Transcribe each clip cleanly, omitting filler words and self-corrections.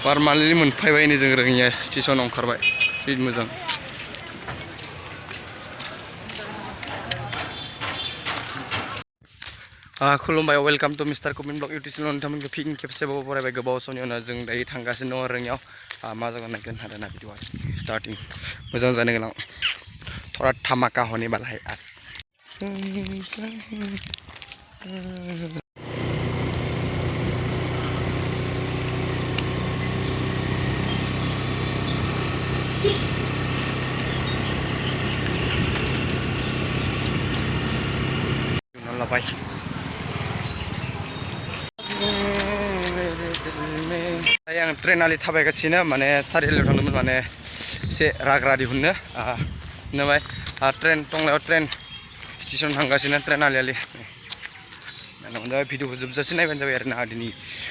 Permanently मोनफैबाय नै जों रोङिया स्टेसन ओंखारबाय जि मोजां। खुलुमबाय, welcome to mister Kamin blog YouTube channel. नोंथांमोनखौ फिन खेबसेबाव बरायबाय गोबाव समनि उनाव जों दायो थांगासिनो दङ रोङियाव। मा जागोन नायगोन आरोना भिडिअआ स्टार्टिं मोजां जानो गोनां। थोड़ा धमाका होने वाला है आज। Baik. Yang tren ali थाबायगासिनो माने सारियालियाव थांदोंमोन माने एसे राग्रा दिहुननो नबाय ट्रेन टंलायाव ट्रेन स्टेसन थांगासिनो ट्रेन आलि माने भिडिअखौ जोबजासिम नायबानो जाबाय आरोना। दिनै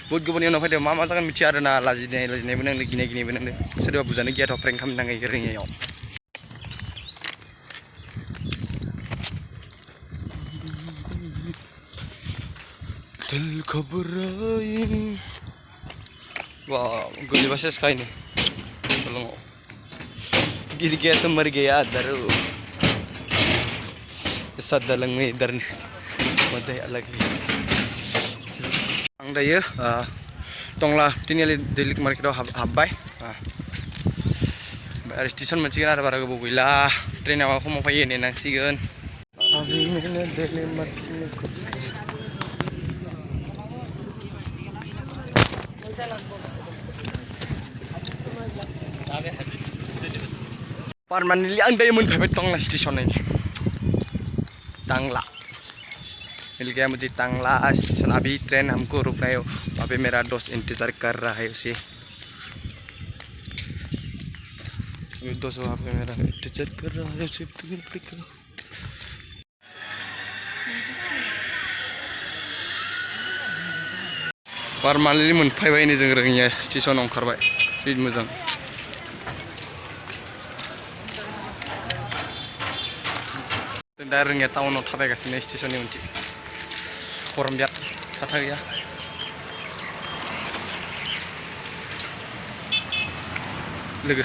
बहुत गोबावनि उनाव फैदों मा जागोन मिथिया आरोना। लाजिनायबो नांदों, गिनायबो नांदों। सोरबा बुजानो गियाथ' प्रेंक खालामनो नाङो रोङियाव। दिल घबराए वाह गोली बस इसका ही नहीं चलो गिर गया तो मर गया दरो सात दालां में इधर मजा अलग ही आं दायो टंला तिनिआलि दैलिक मार्केटाव हाबबाय आरो स्टेसन मोनसिगोन आरो बारा गोबाव गैला। ट्रेना मा समाव फैयो नेनांसिगोन। परमानेंटली आं दायो मोनफैबाय टंला स्टेशन में। टांगला मिल गया मुझे टांगला स्टेशन। अभी ट्रेन हमको रुक रहा है, वहाँ पे मेरा दोस्त इंतजार कर रहा है उसे। दोस्त वहाँ पे मेरा इंतजार कर रहा है उसे। परमानेंटली मोनफैबाय नै जों रोङिया स्टेसन ओंखारबाय जि मोजां। जों दा रोङिया टाउनाव थाबायगासिनो स्टेसननि उनथिं। गरम बिराद थाथा गैया। लोगो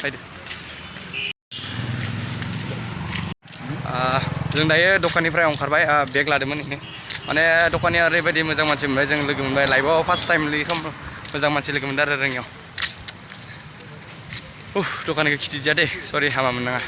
फैदो। जों दायो दखाननिफ्राय ओंखारबाय। बेग लादोंमोन माने दखानिया ओरैबायदि मोजां मानसि मोनबाय, जों लोगो मोनबाय लाइफआव फार्स्ट टाइम मोजां मानसि लोगो मोनदों आरो रोङियाव। दखानिखौ खिथिदिया दे, सरि हामा मोननाङा।